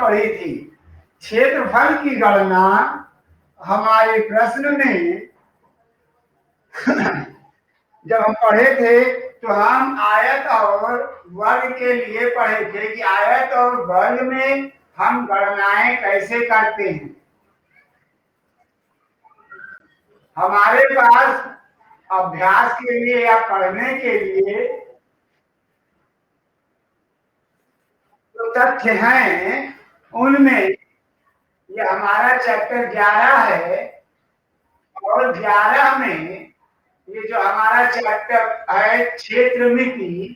पढ़ी थी, क्षेत्रफल की गणना हमारे प्रश्न में जब हम पढ़े थे तो हम आयत और वर्ग के लिए पढ़े थे कि आयत और वर्ग में हम गणनाएं कैसे करते हैं। हमारे पास अभ्यास के लिए या पढ़ने के लिए जो तथ्य हैं उनमें ये हमारा चैप्टर 11 है और 11 में ये जो हमारा चैप्टर है क्षेत्र मिति,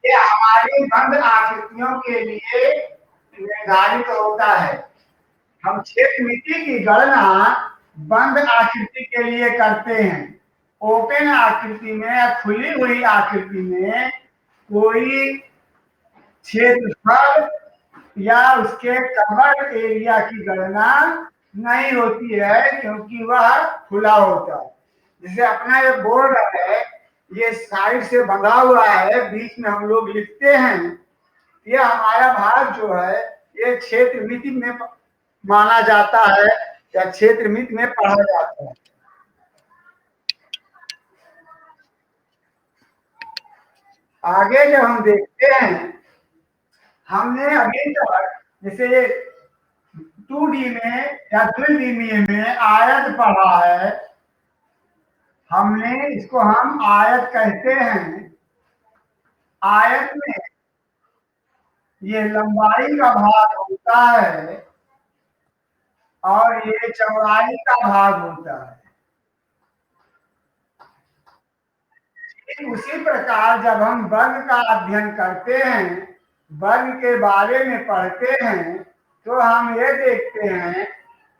ये हमारी बंद आकृतियों के लिए निर्धारित होता है। हम क्षेत्र मिति की गणना बंद आकृति के लिए करते हैं। ओपन आकृति में या खुली हुई आकृति में कोई क्षेत्रफल या उसके कवर्ड एरिया की गणना नहीं होती है क्योंकि वह खुला होता है। जैसे अपना ये बोर्ड है, ये साइड से बंधा हुआ है, बीच में हम लोग लिखते हैं, ये हमारा भाग जो है ये क्षेत्र मिति में माना जाता है या क्षेत्र मिति में पढ़ा जाता है। आगे जब हम देखते हैं, हमने अभी तक जैसे 2D में या 3D में आयत पढ़ा है, हमने इसको हम आयत कहते हैं। आयत में ये लंबाई का भाग होता है और ये चौड़ाई का भाग होता है। उसी प्रकार जब हम वर्ग का अध्ययन करते हैं, वर्ग के बारे में पढ़ते हैं, तो हम ये देखते हैं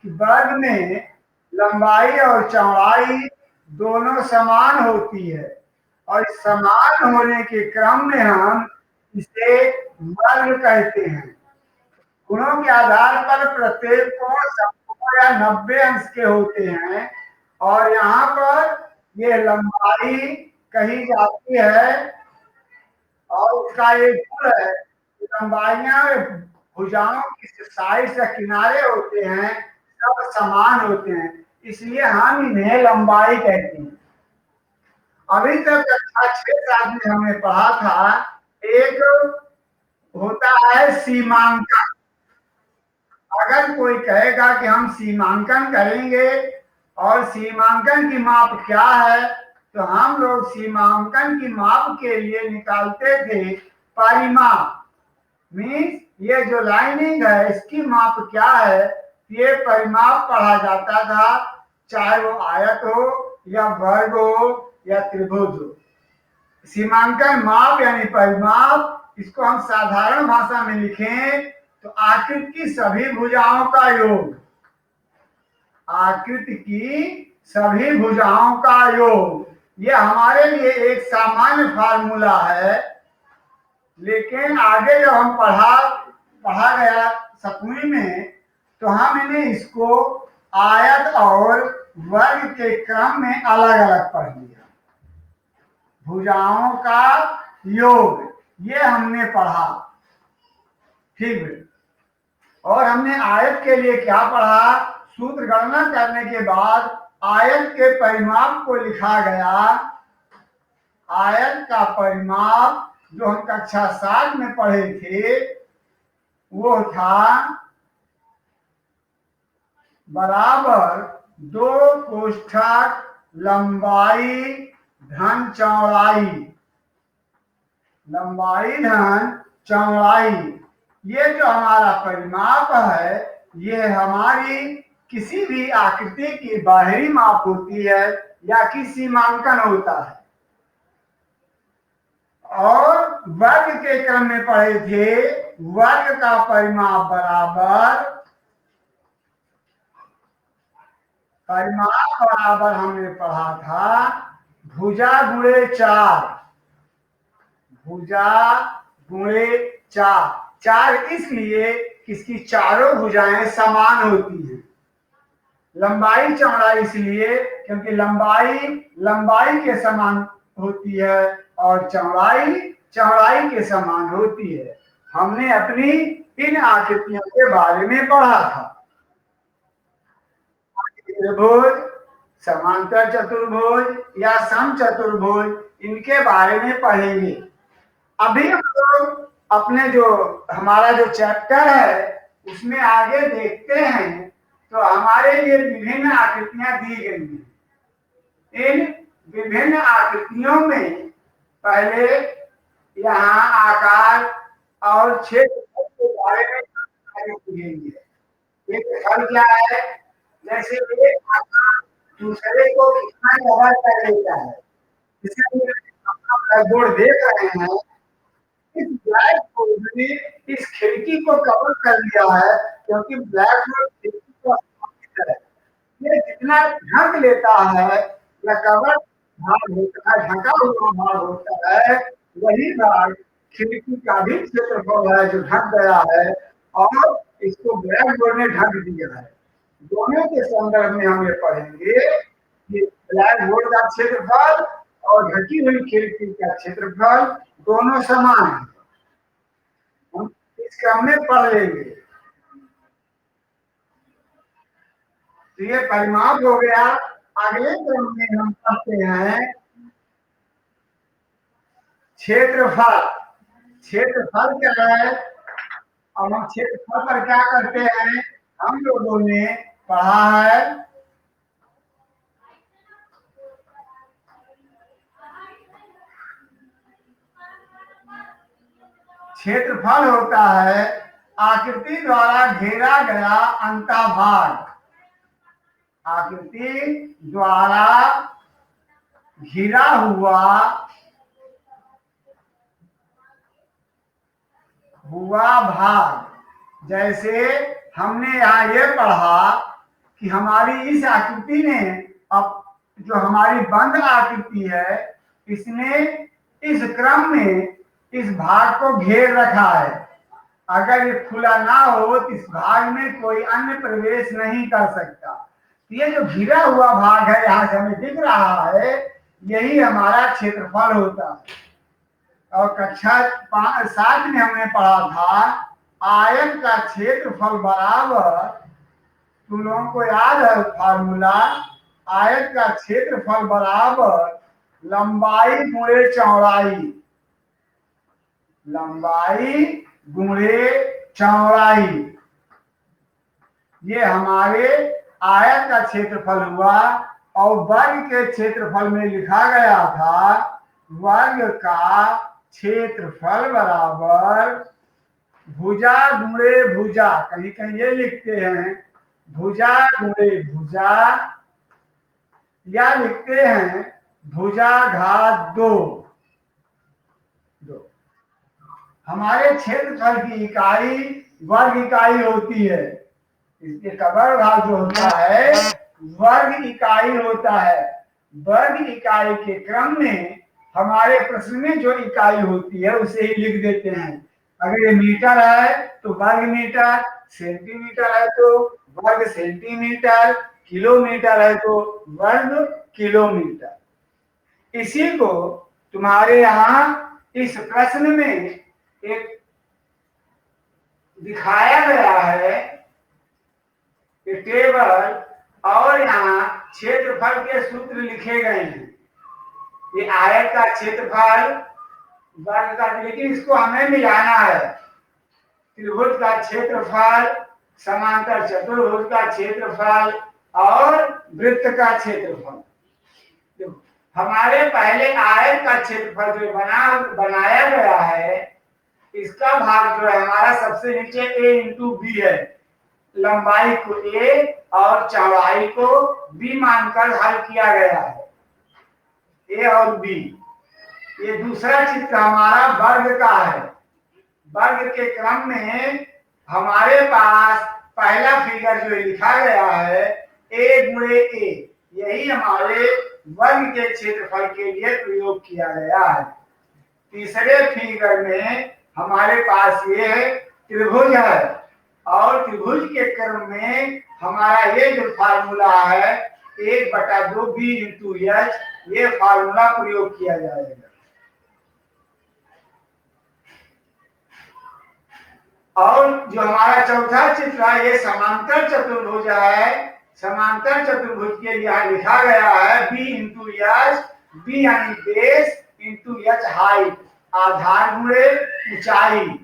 कि वर्ग में लंबाई और चौड़ाई दोनों समान होती है और समान होने के क्रम में हम इसे वर्ग कहते हैं। गुणों के आधार पर प्रत्येक कोण 100 या 90 अंश के होते हैं और यहाँ पर ये लंबाई कही जाती है और उसका एक गुण है, लंबाइयां भुजाओं की साइड से किनारे होते हैं, सब समान होते हैं, इसलिए हम इन्हें लंबाई कहते हैं। अभी तक कक्षा 6-7 में हमने पढ़ा था, एक होता है सीमांकन। अगर कोई कहेगा कि हम सीमांकन करेंगे और सीमांकन की माप क्या है, तो हम लोग सीमांकन की माप के लिए निकालते थे परिमाप। मीन्स ये जो लाइनिंग है इसकी माप क्या है, ये परिमाप पढ़ा जाता था, चाहे वो आयत हो या वर्ग हो या त्रिभुज हो। सीमांकन माप यानी परिमाप, इसको हम साधारण भाषा में लिखें तो आकृति की सभी भुजाओं का योग। आकृति की सभी भुजाओं का योग, ये हमारे लिए एक सामान्य फार्मूला है, लेकिन आगे जब हम पढ़ा गया 7वीं में, तो हम इन्हें इसको आयत और वर्ग के क्रम में अलग अलग पढ़ लिया। भुजाओं का योग ये हमने पढ़ा, ठीक है। और हमने आयत के लिए क्या पढ़ा, सूत्र गणना करने के बाद आयत के परिमाप को लिखा गया। आयत का परिमाप जो हम कक्षा 7 में पढ़े थे वो था बराबर 2 कोष्ठक लंबाई धन चौड़ाई। लंबाई धन चौड़ाई, ये जो हमारा परिमाप है ये हमारी किसी भी आकृति की बाहरी माप होती है या कि सीमांकन होता है। और वर्ग के क्रम में पढ़े थे, वर्ग का परिमाप बराबर हमने पढ़ा था भुजा गुणे 4। भुजा गुणे 4 इसलिए कि इसकी चारों भुजाएं समान होती हैं। लंबाई चौड़ाई इसलिए क्योंकि लंबाई के समान होती है और चौड़ाई के समान होती है। हमने अपनी इन आकृतियों के बारे में पढ़ा था। त्रिभुज, समांतर चतुर्भुज या समचतुर्भुज, इनके बारे में पढ़ेंगे। अभी हम लोग अपने जो हमारा जो चैप्टर है उसमें आगे देखते हैं तो हमारे लिए विभिन्न आकृतियां दी गई हैं। इन विभिन्न आकृतियों में पहले यहाँ आकार और क्षेत्र के बारे में जानकारी देंगे। एक फल क्या है, जैसे एक आकार दूसरे को कितना कवर कर लेता है। जैसे अपना ब्लैक बोर्ड देख रहे हैं, इस ब्लैक बोर्ड ने इस खिड़की को कवर कर लिया है, क्योंकि ब्लैक बोर्ड खिड़की को है। ये जितना ढक लेता है या कवर भाग होता है, ढका हुआ भाग होता है, वही भाग खिड़की का भी क्षेत्रफल है जो ढक गया है, और इसको ब्लैक बोर्ड ने ढक दिया है। दोनों के संदर्भ में हम ये पढ़ेंगे कि ब्लैक बोर्ड का क्षेत्रफल और ढकी हुई खिड़की का क्षेत्रफल दोनों समान है। हम इस क्रम में पढ़ लेंगे। तो ये परिमाप हो गया। अगले क्रम में हम पढ़ते हैं क्षेत्रफल। क्षेत्रफल क्या है, और हम क्षेत्रफल पर क्या करते हैं, हम लोगों ने पढ़ा है क्षेत्रफल होता है आकृति द्वारा घेरा गया अंतःभाग। आकृति द्वारा घिरा हुआ भाग। जैसे हमने यहाँ ये पढ़ा कि हमारी इस आकृति ने, अब जो हमारी बंद आकृति है, इसने इस क्रम में इस भाग को घेर रखा है। अगर ये खुला ना हो तो इस भाग में कोई अन्य प्रवेश नहीं कर सकता। ये जो घिरा हुआ भाग है, यहाँ से हमें दिख रहा है, यही हमारा क्षेत्रफल होता है। और कक्षा 7 में हमने पढ़ा था आयत का क्षेत्रफल बराबर, तुम लोगों को याद है फार्मूला, आयत का क्षेत्रफल बराबर लंबाई गुणे चौड़ाई। लंबाई गुणे चौड़ाई, ये हमारे आयत का क्षेत्रफल हुआ। और वर्ग के क्षेत्रफल में लिखा गया था वर्ग का क्षेत्रफल बराबर भुजा गुणे भुजा, कहीं कहीं ये लिखते हैं भुजा गुणे भुजा, या लिखते हैं भुजा घात 2। हमारे क्षेत्रफल की इकाई वर्ग इकाई होती है। इसके कबर भाग जो होता है वर्ग इकाई होता है। वर्ग इकाई के क्रम में हमारे प्रश्न में जो इकाई होती है उसे ही लिख देते हैं। अगर ये मीटर है तो वर्ग मीटर, सेंटीमीटर है तो वर्ग सेंटीमीटर, किलोमीटर है तो वर्ग किलोमीटर। इसी को तुम्हारे यहाँ इस प्रश्न में एक दिखाया गया है टेबल, और यहाँ क्षेत्रफल के सूत्र लिखे गए हैं। ये आयत का क्षेत्रफल, वर्ग का, लेकिन इसको हमें मिलाना है। त्रिभुज का क्षेत्रफल, समांतर चतुर्भुज का क्षेत्रफल और वृत्त का क्षेत्रफल। हमारे पहले आयत का क्षेत्रफल जो बनाया गया है, इसका भाग जो है हमारा सबसे नीचे a इंटू बी है। लंबाई को a और चौड़ाई को b मानकर हल किया गया है, a और b। ये दूसरा चित्र हमारा वर्ग का है। वर्ग के क्रम में हमारे पास पहला फिगर जो लिखा गया है a गुणे a, यही हमारे वर्ग के क्षेत्रफल के लिए प्रयोग किया गया है। तीसरे फिगर में हमारे पास ये त्रिभुज है, और त्रिभुज के क्रम में हमारा ये जो फार्मूला है 1/2 b इंटू एच, ये फार्मूला प्रयोग किया जाएगा। और जो हमारा चौथा चित्र है ये समांतर चतुर्भुज है। समांतर चतुर्भुज के लिए यहाँ लिखा गया है बी इंटू एच, बी यानी बेस इंटू एच हाइट, आधार गुणे ऊंचाई।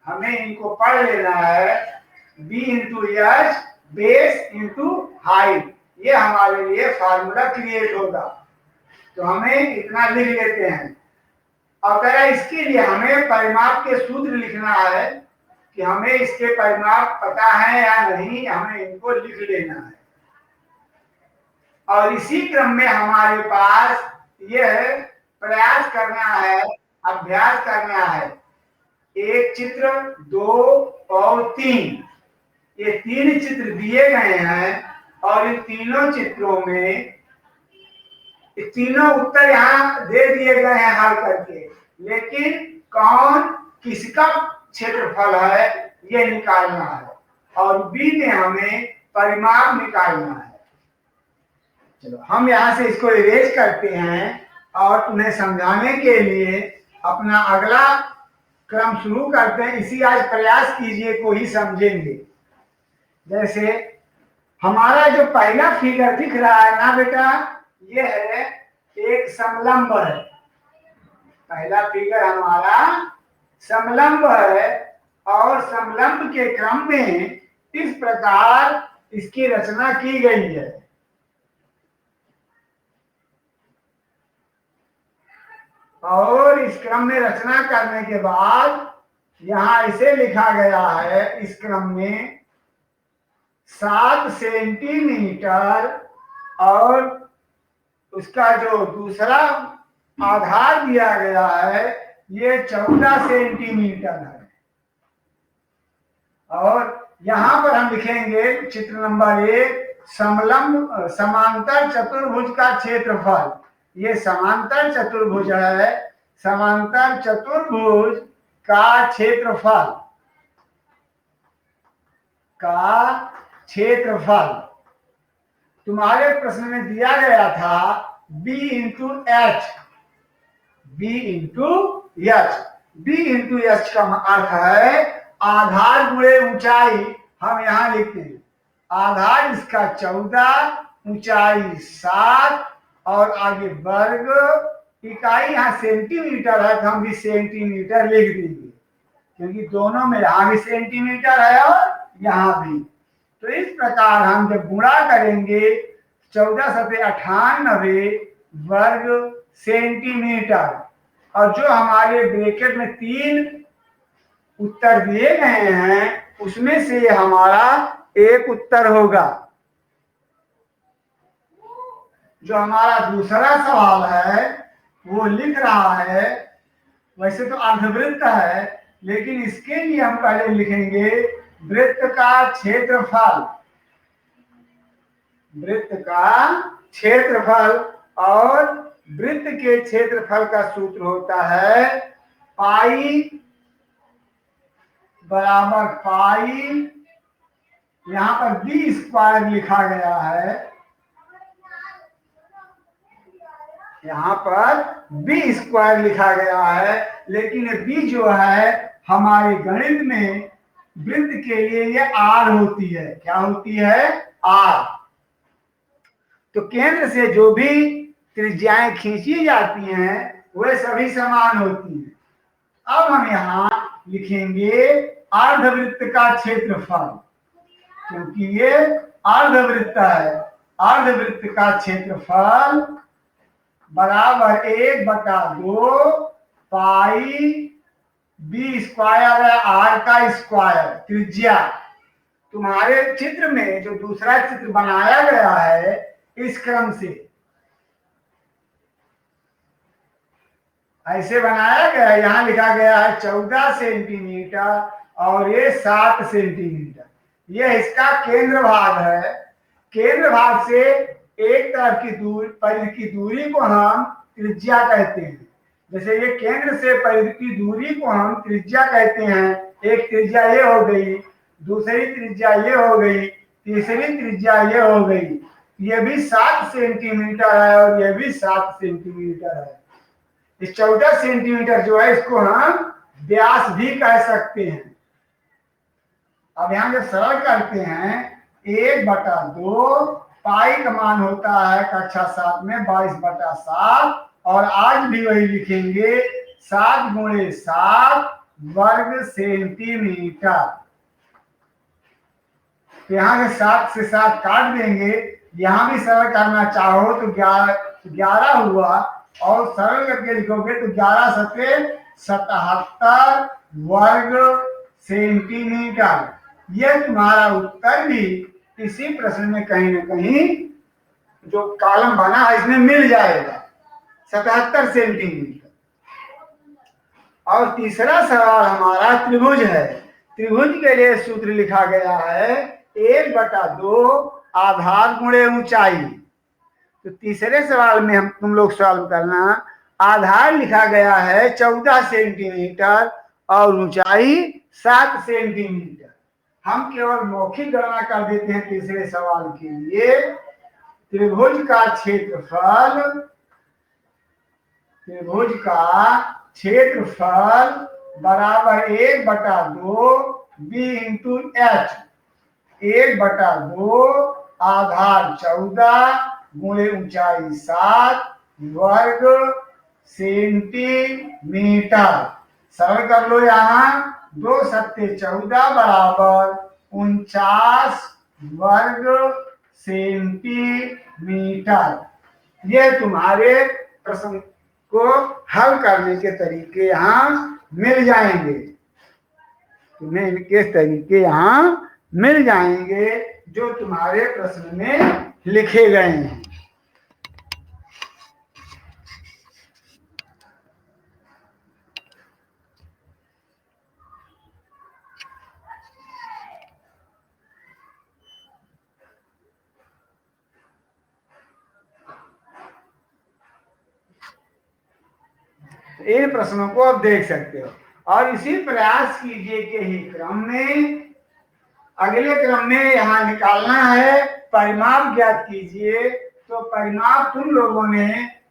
हमें इनको पढ़ लेना है, B into H base into height, ये हमारे लिए फार्मूला क्रिएट होगा। तो हमें इतना लिख लेते हैं। और कह रहा इसके लिए हमें परिमाप के सूत्र लिखना है कि हमें इसके परिमाप पता है या नहीं, हमें इनको लिख लेना है। और इसी क्रम में हमारे पास यह प्रयास करना है, अभ्यास करना है। एक चित्र, दो और तीन, ये तीन चित्र दिए गए हैं और इन तीनों चित्रों में तीनों उत्तर यहाँ दे दिए गए हैं हल करके, लेकिन कौन किसका क्षेत्रफल है ये निकालना है और बी में हमें परिमाप निकालना है। चलो हम यहाँ से इसको इरेज करते हैं और उन्हें समझाने के लिए अपना अगला क्रम शुरू करते हैं। इसी आज प्रयास कीजिए को ही समझेंगे। जैसे हमारा जो पहला फिगर दिख रहा है ना बेटा, ये है एक समलंब है। पहला फिगर हमारा समलंब है और समलंब के क्रम में इस प्रकार इसकी रचना की गई है। और इस क्रम में रचना करने के बाद यहां इसे लिखा गया है, इस क्रम में 7 सेंटीमीटर और उसका जो दूसरा आधार दिया गया है ये 14 सेंटीमीटर है। और यहां पर हम लिखेंगे चित्र नंबर 1 समलंब समांतर चतुर्भुज का क्षेत्रफल। ये समांतर चतुर्भुज है, समांतर चतुर्भुज का क्षेत्रफल तुम्हारे प्रश्न में दिया गया था b into H, B into H. B into H का अर्थ है आधार गुणे ऊंचाई। हम यहां लिखते हैं आधार इसका 14, ऊंचाई 7 और आगे वर्ग। इकाई यहाँ सेंटीमीटर है तो हम भी सेंटीमीटर लिख देंगे क्योंकि दोनों में यहाँ भी सेंटीमीटर है और यहाँ भी। तो इस प्रकार हम जब गुणा करेंगे 14 सते 98 वर्ग सेंटीमीटर और जो हमारे ब्रैकेट में 3 उत्तर दिए गए हैं उसमें से हमारा एक उत्तर होगा। जो हमारा दूसरा सवाल है वो लिख रहा है, वैसे तो अर्धवृत्त है लेकिन इसके लिए हम पहले लिखेंगे वृत्त का क्षेत्रफल। वृत्त का क्षेत्रफल और वृत्त के क्षेत्रफल का सूत्र होता है पाई बराबर पाई, यहां पर बी स्क्वायर लिखा गया है, यहां पर बी स्क्वायर लिखा गया है लेकिन बी जो है हमारे गणित में वृत्त के लिए ये आर होती है। क्या होती है? आर। तो केंद्र से जो भी त्रिज्याएं खींची जाती हैं वे सभी समान होती हैं। अब हम यहाँ लिखेंगे अर्धवृत्त का क्षेत्रफल, क्योंकि ये अर्धवृत्त है। अर्धवृत्त का क्षेत्रफल बराबर 1/2 पाई बी स्क्वायर है आर का स्क्वायर त्रिज्या। तुम्हारे चित्र में जो दूसरा चित्र बनाया गया है इस क्रम से ऐसे बनाया गया है, यहां लिखा गया है 14 सेंटीमीटर और ये 7 सेंटीमीटर। यह इसका केंद्र भाग है। केंद्र भाग से एक तरफ की दूरी परिधि की दूरी को हम त्रिज्या कहते हैं। जैसे ये केंद्र से परिधि की दूरी को हम त्रिज्या कहते हैं। एक त्रिज्या ये हो गई, दूसरी त्रिज्या ये हो गई, तीसरी त्रिज्या ये हो गई। ये भी 7 सेंटीमीटर है और ये भी 7 सेंटीमीटर है। इस 14 सेंटीमीटर जो है इसको हम व्यास भी कह सकते हैं। अब यहाँ जब सरल करते हैं 1/2 पाई का मान होता है कक्षा 7 में 22/7 और आज भी वही लिखेंगे 7 × 7 वर्ग सेंटीमीटर। तो यहाँ से 7 से 7 काट देंगे, यहाँ भी सरल करना चाहो तो 11 हुआ और सरल करके लिखोगे तो 11 × 77 वर्ग सेंटीमीटर। यह तुम्हारा उत्तर भी इसी प्रश्न में कहीं न कहीं जो कॉलम बना है इसमें मिल जाएगा, 77 सेंटीमीटर। और तीसरा सवाल हमारा त्रिभुज है। त्रिभुज के लिए सूत्र लिखा गया है 1/2 आधार गुणे ऊंचाई। तो तीसरे सवाल में हम तुम लोग सॉल्व करना, आधार लिखा गया है 14 सेंटीमीटर और ऊंचाई 7 सेंटीमीटर। हम केवल मौखिक गणना कर देते हैं तीसरे सवाल के लिए। त्रिभुज का क्षेत्रफल बराबर 1/2 b × h। 1/2 आधार 14 गुणे ऊंचाई 7 वर्ग सेंटीमीटर। सरल कर लो, यहाँ 2 × 7 = 14 बराबर 49 वर्ग सेंटीमीटर। ये तुम्हारे प्रश्न को हल करने के तरीके यहाँ मिल जाएंगे, तुम्हें इनके तरीके यहाँ मिल जाएंगे जो तुम्हारे प्रश्न में लिखे गए हैं। इन प्रश्नों को आप देख सकते हो और इसी प्रयास कीजिए के ही क्रम में अगले क्रम में यहाँ निकालना है परिमाप ज्ञात कीजिए। तो परिमाप तुम लोगों ने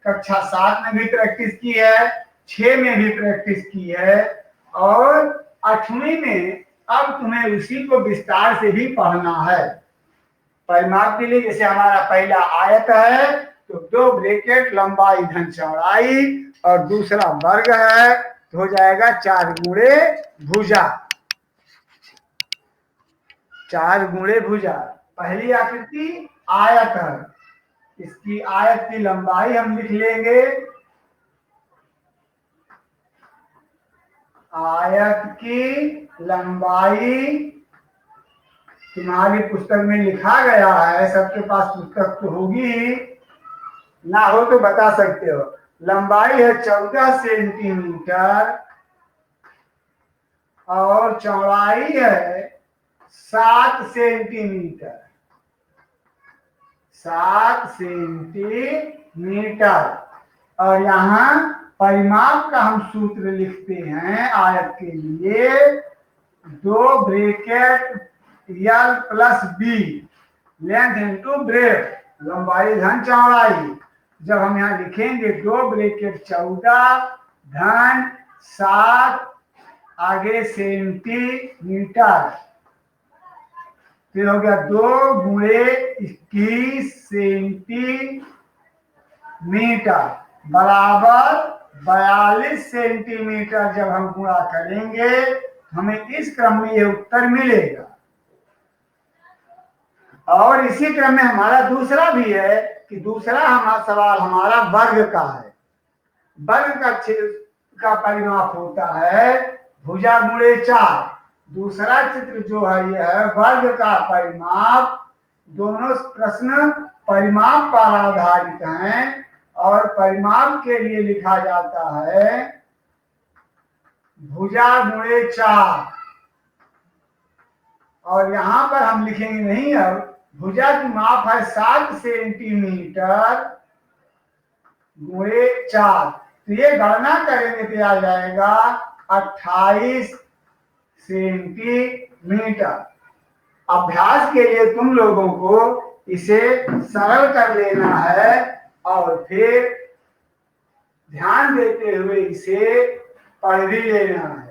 कक्षा 7 में भी प्रैक्टिस की है, 6 में भी प्रैक्टिस की है और 8वीं में अब तुम्हें उसी को विस्तार से भी पढ़ना है। परिमाप के लिए जैसे हमारा पहला आयत है तो 2 ब्रैकेट लंबाई धन चौड़ाई और दूसरा वर्ग है तो हो जाएगा 4 × भुजा। 4 × भुजा। पहली आकृति आयत है, इसकी आयत की लंबाई हम लिख लेंगे, आयत की लंबाई तुम्हारी पुस्तक में लिखा गया है, सबके पास पुस्तक तो होगी ही, ना हो तो बता सकते हो। लंबाई है 14 सेंटीमीटर और चौड़ाई है 7 सेंटीमीटर। 7 सेंटीमीटर। और यहाँ परिमाप का हम सूत्र लिखते हैं आयत के लिए 2 bracket L + B length into breadth, लंबाई धन चौड़ाई। जब हम यहाँ लिखेंगे 2 ब्रैकेट 14 धन 7 आगे सेंटीमीटर, फिर हो गया 2 × 21 सेंटीमीटर बराबर 42 सेंटीमीटर। जब हम गुणा करेंगे हमें इस क्रम में ये उत्तर मिलेगा। और इसी क्रम में हमारा दूसरा भी है कि दूसरा हमारा सवाल हमारा वर्ग का है। वर्ग का परिमाप होता है भुजा × 4। दूसरा चित्र जो है यह है वर्ग का परिमाप। दोनों प्रश्न परिमाप पर आधारित हैं और परिमाप के लिए लिखा जाता है भुजा × 4। और यहाँ पर हम लिखेंगे नहीं, अब भुजा की माप है 7 सेंटीमीटर × 4। तो ये गणना करेंगे तो आ जाएगा 28 सेंटीमीटर। अभ्यास के लिए तुम लोगों को इसे सरल कर लेना है और फिर ध्यान देते हुए इसे पढ़ भी लेना है।